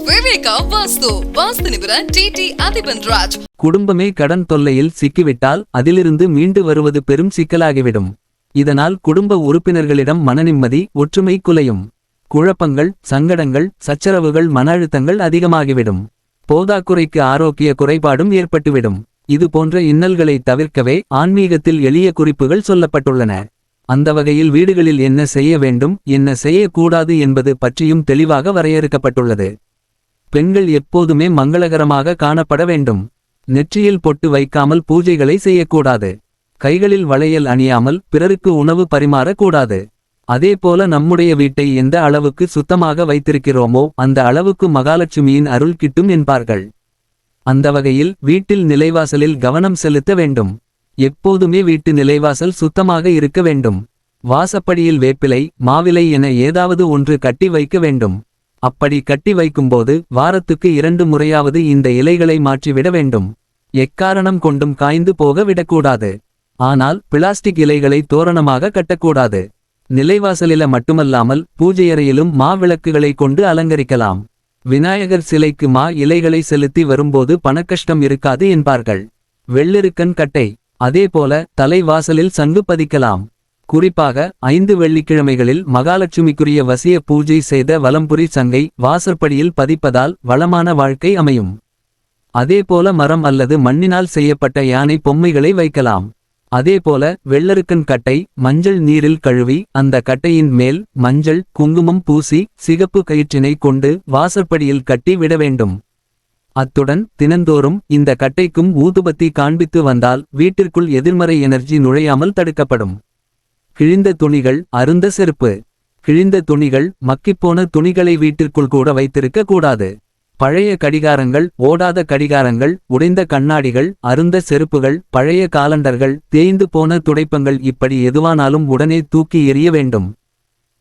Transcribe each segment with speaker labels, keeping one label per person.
Speaker 1: விவேகா வாஸ்து வாஸ்து நிபுணர் டிடி அதிபன்ராஜ்.
Speaker 2: குடும்பமே கடன் தொல்லையில் சிக்கிவிட்டால் அதிலிருந்து மீண்டு வருவது பெரும் சிக்கலாகிவிடும். இதனால் குடும்ப உறுப்பினர்களிடம் மனநிம்மதி ஒற்றுமை குலையும். குழப்பங்கள் சங்கடங்கள் சச்சரவுகள் மன அழுத்தங்கள் அதிகமாகிவிடும். போதாக்குறைக்கு ஆரோக்கிய குறைபாடும் ஏற்பட்டுவிடும். இது போன்ற இன்னல்களை தவிர்க்கவே ஆன்மீகத்தில் எளிய குறிப்புகள் சொல்லப்பட்டுள்ளன. அந்த வகையில் வீடுகளில் என்ன செய்ய வேண்டும் என்ன செய்யக்கூடாது என்பது பற்றியும் தெளிவாக வரையறுக்கப்பட்டுள்ளது. பெண்கள் எப்போதுமே மங்களகரமாக காணப்பட வேண்டும். நெற்றியில் பொட்டு வைக்காமல் பூஜைகளை செய்யக்கூடாது. கைகளில் வளையல் அணியாமல் பிறருக்கு உணவு பரிமாறக்கூடாது. அதேபோல நம்முடைய வீட்டை எந்த அளவுக்கு சுத்தமாக வைத்திருக்கிறோமோ அந்த அளவுக்கு மகாலட்சுமியின் அருள் கிட்டும் என்பார்கள். அந்த வகையில் வீட்டில் நிலைவாசலில் கவனம் செலுத்த வேண்டும். எப்போதுமே வீட்டு நிலைவாசல் சுத்தமாக இருக்க வேண்டும். வாசப்படியில் வேப்பிலை மாவிலை என ஏதாவது ஒன்று கட்டி வைக்க வேண்டும். அப்படி கட்டி வைக்கும்போது வாரத்துக்கு 2 முறையாவது இந்த இலைகளை மாற்றிவிட வேண்டும். எக்காரணம் கொண்டும் காய்ந்து போக விடக்கூடாது. ஆனால் பிளாஸ்டிக் இலைகளை தோரணமாக கட்டக்கூடாது. நிலைவாசலில மட்டுமல்லாமல் பூஜையறையிலும் மா விளக்குகளை கொண்டு அலங்கரிக்கலாம். விநாயகர் சிலைக்கு மா இலைகளை செலுத்தி வரும்போது பணக்கஷ்டம் இருக்காது என்பார்கள். வெள்ளெருக்கன் கட்டை அதேபோல தலைவாசலில் சங்கு பதிக்கலாம். குறிப்பாக 5 வெள்ளிக்கிழமைகளில் மகாலட்சுமிக்குரிய வசிய பூஜை செய்த வலம்புரி சங்கை வாசற்படியில் பதிப்பதால் வளமான வாழ்க்கை அமையும். அதேபோல மரம் அல்லது மண்ணினால் செய்யப்பட்ட யானை பொம்மைகளை வைக்கலாம். அதேபோல வெள்ளெருக்கன் கட்டை மஞ்சள் நீரில் கழுவி அந்த கட்டையின் மேல் மஞ்சள் குங்குமம் பூசி சிகப்பு கயிற்றினை கொண்டு வாசற்படியில் கட்டி விட வேண்டும். அத்துடன் தினந்தோறும் இந்த கட்டைக்கும் ஊதுபத்தி காண்பித்து வந்தால் வீட்டிற்குள் எதிர்மறை எனர்ஜி நுழையாமல் தடுக்கப்படும். கிழிந்த துணிகள் அருந்த செருப்பு கிழிந்த துணிகள் மக்கிப்போன துணிகளை வீட்டிற்குள் கூட வைத்திருக்க கூடாது. பழைய கடிகாரங்கள் ஓடாத கடிகாரங்கள் உடைந்த கண்ணாடிகள் அருந்த செருப்புகள் பழைய காலண்டர்கள் தேய்ந்து போன துடைப்பங்கள் இப்படி எதுவானாலும் உடனே தூக்கி எறிய வேண்டும்.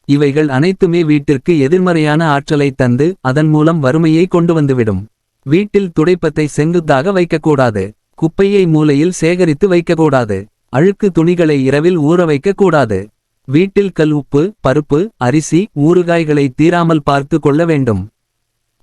Speaker 2: இவைகள் அனைத்துமே வீட்டிற்கு எதிர்மறையான ஆற்றலை தந்து அதன் மூலம் வறுமையை கொண்டு வந்துவிடும். வீட்டில் துடைப்பத்தை செங்குத்தாக வைக்கக்கூடாது. குப்பையை மூலையில் சேகரித்து வைக்கக்கூடாது. அழுக்கு துணிகளை இரவில் ஊற வைக்கக்கூடாது. வீட்டில் கல் உப்பு பருப்பு அரிசி ஊறுகாய்களை தீராமல் பார்த்து கொள்ள வேண்டும்.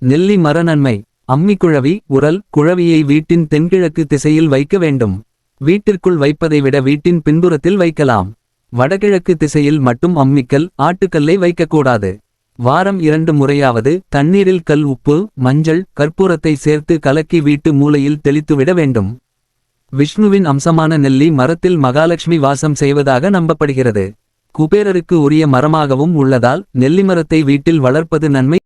Speaker 2: நெல்லி மர நன்மை அம்மிக்குழவி உரல் குழவியை வீட்டின் தென்கிழக்கு திசையில் வைக்க வேண்டும். வீட்டிற்குள் வைப்பதை விட வீட்டின் பின்புறத்தில் வைக்கலாம். வடகிழக்கு திசையில் மட்டும் அம்மிக்கல் ஆட்டுக்கல்லை வைக்கக்கூடாது. வாரம் 2 முறையாவது தண்ணீரில் கல் உப்பு மஞ்சள் கற்பூரத்தை சேர்த்து கலக்கி வீட்டு மூலையில் தெளித்துவிட வேண்டும். விஷ்ணுவின் அம்சமான நெல்லி மரத்தில் மகாலட்சுமி வாசம் செய்வதாக நம்பப்படுகிறது. குபேரருக்கு உரிய மரமாகவும் உள்ளதால் நெல்லிமரத்தை வீட்டில் வளர்ப்பது நன்மை.